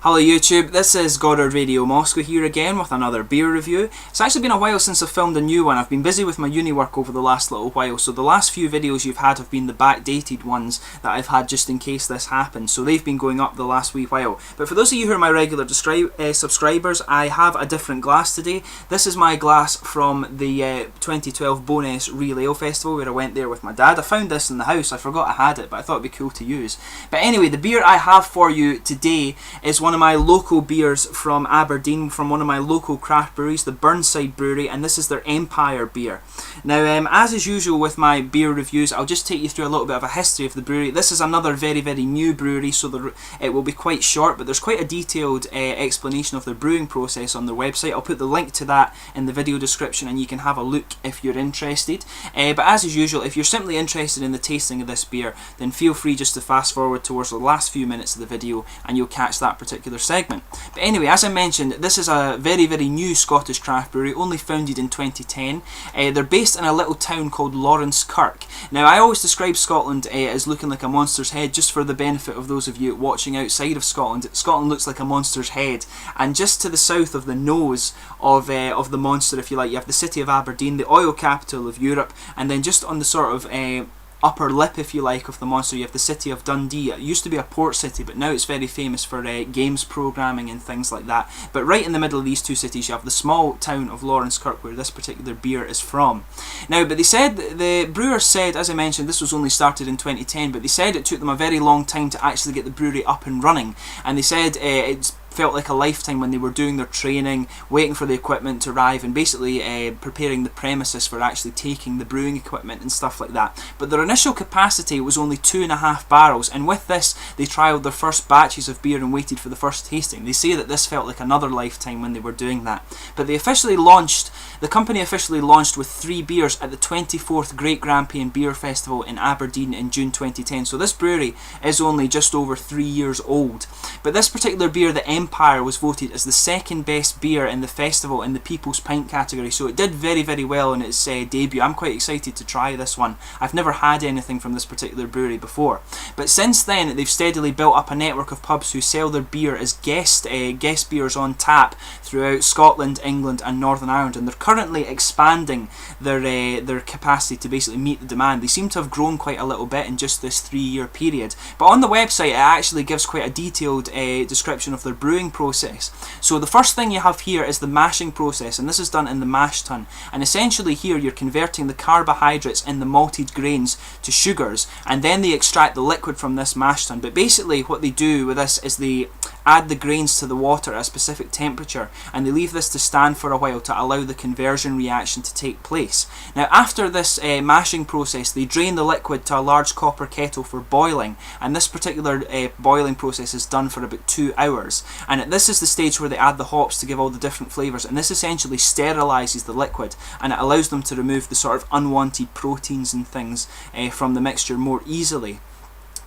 Hello YouTube, this is Goddard Radio Moscow here again with another beer review. It's actually been a while since I've filmed a new one. I've been busy with my uni work over the last little while, so the last few videos you've had have been the backdated ones that I've had just in case this happens, so they've been going up the last wee while. But for those of you who are my regular subscribers, I have a different glass today. This is my glass from the 2012 Bo'ness Real Ale Festival where I went there with my dad. I found this in the house, I forgot I had it, but I thought it'd be cool to use. But anyway, the beer I have for you today is one of my local beers from Aberdeen, from one of my local craft breweries, the Burnside Brewery, and this is their M-PIRE beer. Now, as is usual with my beer reviews, I'll just take you through a little bit of a history of the brewery. This is another very new brewery, so it will be quite short, but there's quite a detailed explanation of their brewing process on their website. I'll put the link to that in the video description and you can have a look if you're interested. But as is usual, if you're simply interested in the tasting of this beer, then feel free just to fast forward towards the last few minutes of the video and you'll catch that particular segment. But anyway, as I mentioned, this is a very new Scottish craft brewery, only founded in 2010. They're based in a little town called Laurencekirk. Now, I always describe Scotland as looking like a monster's head, just for the benefit of those of you watching outside of Scotland. Scotland looks like a monster's head, and just to the south of the nose of the monster, if you like, you have the city of Aberdeen, the oil capital of Europe, and then just on the sort of upper lip, if you like, of the monster, you have the city of Dundee. It used to be a port city, but now it's very famous for games programming and things like that. But right in the middle of these two cities, you have the small town of Laurencekirk, where this particular beer is from. Now, but the brewers said, as I mentioned, this was only started in 2010, but they said it took them a very long time to actually get the brewery up and running, and they said it's felt like a lifetime when they were doing their training, waiting for the equipment to arrive, and basically preparing the premises for actually taking the brewing equipment and stuff like that. But their initial capacity was only 2.5 barrels, and with this they trialled their first batches of beer and waited for the first tasting. They say that this felt like another lifetime when they were doing that. But the company officially launched with 3 beers at the 24th Great Grampian Beer Festival in Aberdeen in June 2010. So this brewery is only just over 3 years old. But this particular beer, the M-PIRE, was voted as the second best beer in the festival in the People's Pint category, so it did very well in its debut. I'm quite excited to try this one. I've never had anything from this particular brewery before. But since then, they've steadily built up a network of pubs who sell their beer as guest beers on tap throughout Scotland, England and Northern Ireland, and they're currently expanding their capacity to basically meet the demand. They seem to have grown quite a little bit in just this 3-year period. But on the website, it actually gives quite a detailed description of their brewing process. So the first thing you have here is the mashing process, and this is done in the mash tun, and essentially here you're converting the carbohydrates in the malted grains to sugars, and then they extract the liquid from this mash tun. But basically what they do with this is they add the grains to the water at a specific temperature, and they leave this to stand for a while to allow the conversion reaction to take place. Now, after this mashing process, they drain the liquid to a large copper kettle for boiling, and this particular boiling process is done for about 2 hours. And this is the stage where they add the hops to give all the different flavours, and this essentially sterilises the liquid, and it allows them to remove the sort of unwanted proteins and things from the mixture more easily.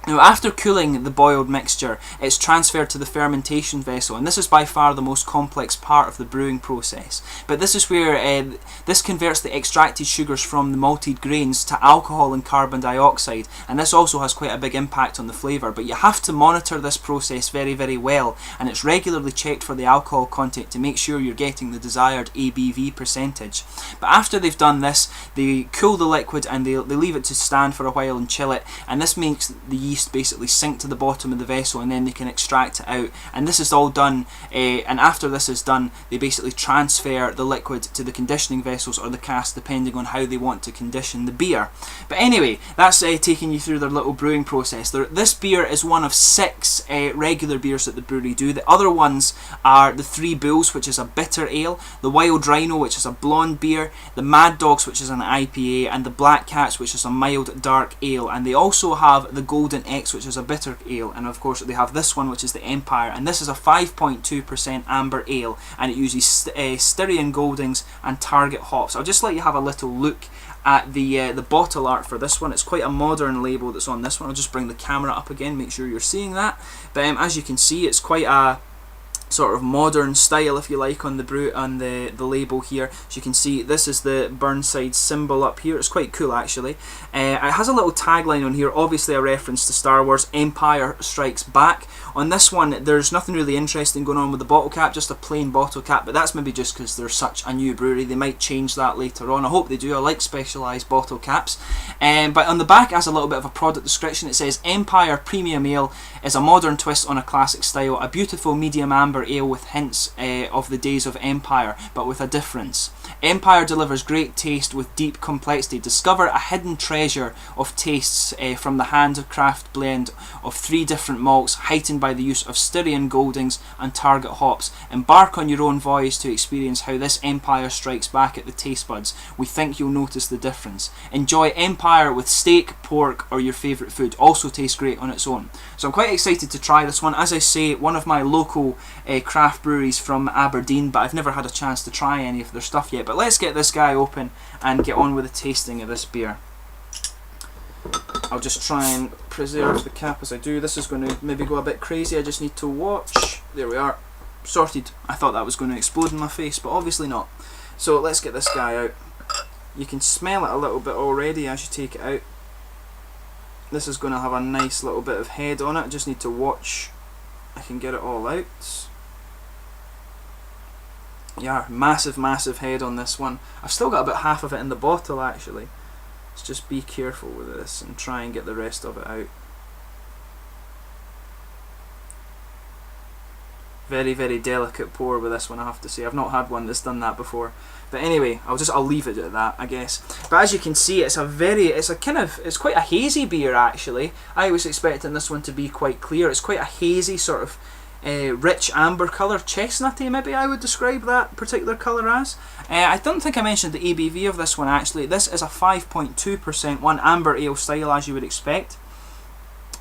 Now, after cooling the boiled mixture, it's transferred to the fermentation vessel, and this is by far the most complex part of the brewing process. But this is where this converts the extracted sugars from the malted grains to alcohol and carbon dioxide, and this also has quite a big impact on the flavour. But you have to monitor this process very well, and it's regularly checked for the alcohol content to make sure you're getting the desired ABV percentage. But after they've done this, they cool the liquid and they leave it to stand for a while and chill it, and this makes the yeast basically sink to the bottom of the vessel, and then they can extract it out. And this is all done, and after this is done, they basically transfer the liquid to the conditioning vessels or the cask, depending on how they want to condition the beer. But anyway, that's taking you through their little brewing process. This beer is one of 6 regular beers that the brewery do. The other ones are the 3 Bulls, which is a bitter ale, the Wild Rhino, which is a blonde beer, the Mad Dogs, which is an IPA, and the Black Cats, which is a mild dark ale. And they also have the Golden X, which is a bitter ale, and of course they have this one, which is the M-PIRE, and this is a 5.2% amber ale, and it uses Styrian Goldings and Target hops. I'll just let you have a little look at the bottle art for this one. It's quite a modern label that's on this one. I'll just bring the camera up again, make sure you're seeing that. But as you can see, it's quite a sort of modern style, if you like, on the label here. As you can see, this is the Burnside symbol up here. It's quite cool actually. It has a little tagline on here, obviously a reference to Star Wars, Empire Strikes Back. On this one, there's nothing really interesting going on with the bottle cap, just a plain bottle cap, but that's maybe just because they're such a new brewery. They might change that later on. I hope they do. I like specialised bottle caps. But on the back, it has a little bit of a product description. It says, Empire Premium Ale is a modern twist on a classic style, a beautiful medium amber ale with hints of the days of Empire, but with a difference. Empire delivers great taste with deep complexity. Discover a hidden treasure of tastes from the handcraft blend of 3 different malts, heightened by the use of Styrian Goldings and Target hops. Embark on your own voyage to experience how this Empire strikes back at the taste buds. We think you'll notice the difference. Enjoy Empire with steak, pork, or your favourite food. Also tastes great on its own. So I'm quite excited to try this one. As I say, one of my local craft breweries from Aberdeen, but I've never had a chance to try any of their stuff yet. But let's get this guy open and get on with the tasting of this beer. I'll just try and preserve the cap as I do. This is going to maybe go a bit crazy. I just need to watch. There we are. Sorted. I thought that was going to explode in my face, but obviously not. So let's get this guy out. You can smell it a little bit already as you take it out. This is going to have a nice little bit of head on it. I just need to watch. I can get it all out. Yeah, massive, massive head on this one. I've still got about half of it in the bottle actually. Let's just be careful with this and try and get the rest of it out. Very, very delicate pour with this one, I have to say. I've not had one that's done that before. But anyway, I'll leave it at that, I guess. But as you can see, it's quite a hazy beer actually. I was expecting this one to be quite clear. It's quite a hazy sort of rich amber colour, chestnutty maybe I would describe that particular colour as. I don't think I mentioned the ABV of this one actually. This is a 5.2% one, amber ale style as you would expect.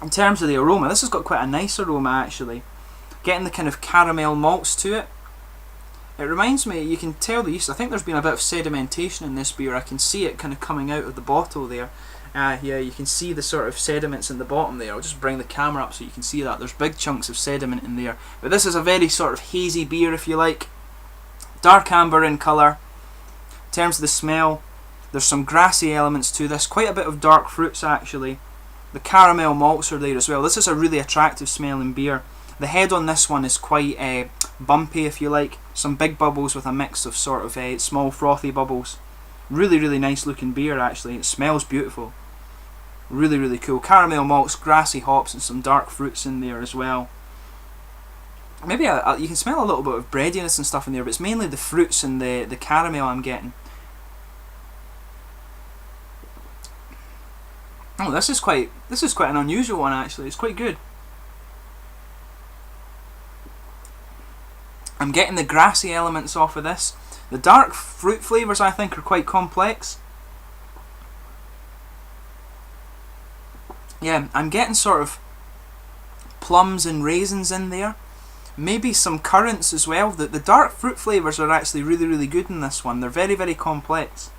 In terms of the aroma, this has got quite a nice aroma actually. Getting the kind of caramel malts to it. It reminds me, you can tell the yeast, I think there's been a bit of sedimentation in this beer. I can see it kind of coming out of the bottle there. Yeah, you can see the sort of sediments in the bottom there. I'll just bring the camera up so you can see that. There's big chunks of sediment in there. But this is a very sort of hazy beer, if you like. Dark amber in colour. In terms of the smell, there's some grassy elements to this. Quite a bit of dark fruits actually. The caramel malts are there as well. This is a really attractive smelling beer. The head on this one is quite bumpy, if you like. Some big bubbles with a mix of sort of small frothy bubbles. Really, really nice looking beer actually. It smells beautiful. Really, really cool. Caramel malts, grassy hops, and some dark fruits in there as well. Maybe you can smell a little bit of breadiness and stuff in there, but it's mainly the fruits and the caramel I'm getting. Oh, this is quite an unusual one actually. It's quite good. I'm getting the grassy elements off of this. The dark fruit flavours I think are quite complex. Yeah, I'm getting sort of plums and raisins in there. Maybe some currants as well. The dark fruit flavours are actually really, really good in this one. They're very, very complex.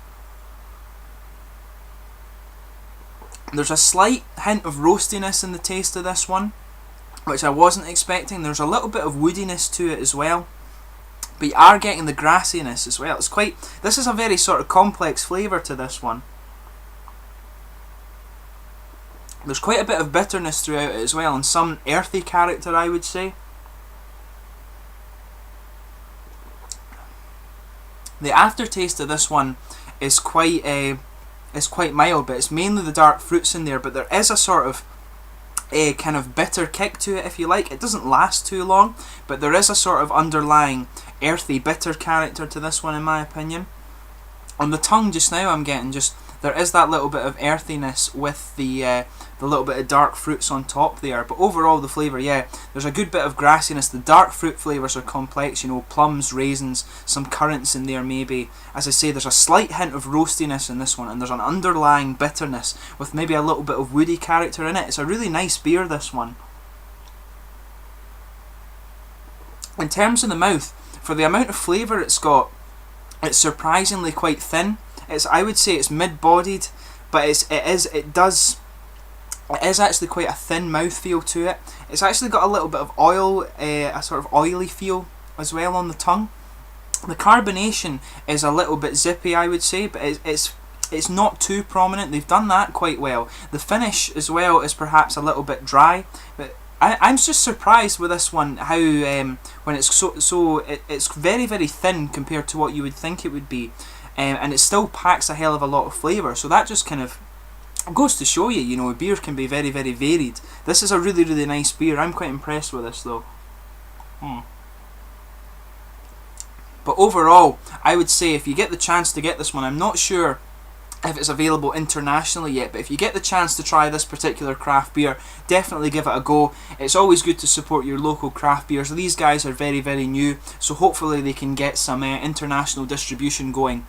There's a slight hint of roastiness in the taste of this one, which I wasn't expecting. There's a little bit of woodiness to it as well, but you are getting the grassiness as well. This is a very sort of complex flavour to this one. There's quite a bit of bitterness throughout it as well, and some earthy character I would say. The aftertaste of this one is quite mild, but it's mainly the dark fruits in there, but there is a sort of a kind of bitter kick to it, if you like. It doesn't last too long, but there is a sort of underlying earthy bitter character to this one in my opinion. On the tongue just now I'm getting there is that little bit of earthiness with the little bit of dark fruits on top there, but overall the flavour, yeah, there's a good bit of grassiness. The dark fruit flavours are complex, you know, plums, raisins, some currants in there maybe. As I say, there's a slight hint of roastiness in this one, and there's an underlying bitterness with maybe a little bit of woody character in it. It's a really nice beer, this one. In terms of the mouth, for the amount of flavour it's got, it's surprisingly quite thin. I would say it's mid-bodied, but it does It is actually quite a thin mouthfeel to it. It's actually got a little bit of oil, a sort of oily feel as well on the tongue. The carbonation is a little bit zippy, I would say, but it's not too prominent. They've done that quite well. The finish as well is perhaps a little bit dry, but I'm just surprised with this one how when it's it's very, very thin compared to what you would think it would be, and it still packs a hell of a lot of flavour. So that just kind of goes to show you, you know, beer can be very, very varied. This is a really, really nice beer. I'm quite impressed with this though. But overall, I would say if you get the chance to get this one, I'm not sure if it's available internationally yet, but if you get the chance to try this particular craft beer, definitely give it a go. It's always good to support your local craft beers. These guys are very, very new, so hopefully they can get some international distribution going.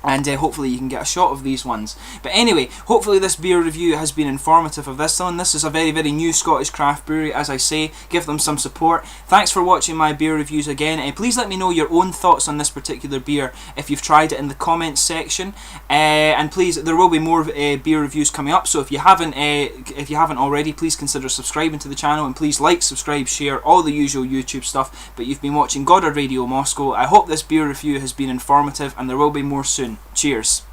And hopefully you can get a shot of these ones. But anyway, hopefully this beer review has been informative of this one. This is a very, very new Scottish craft brewery, as I say. Give them some support. Thanks for watching my beer reviews again. Please let me know your own thoughts on this particular beer if you've tried it in the comments section. And please, there will be more beer reviews coming up. So if you haven't already, please consider subscribing to the channel. And please like, subscribe, share, all the usual YouTube stuff. But you've been watching Goddard Radio Moscow. I hope this beer review has been informative, and there will be more soon. Cheers.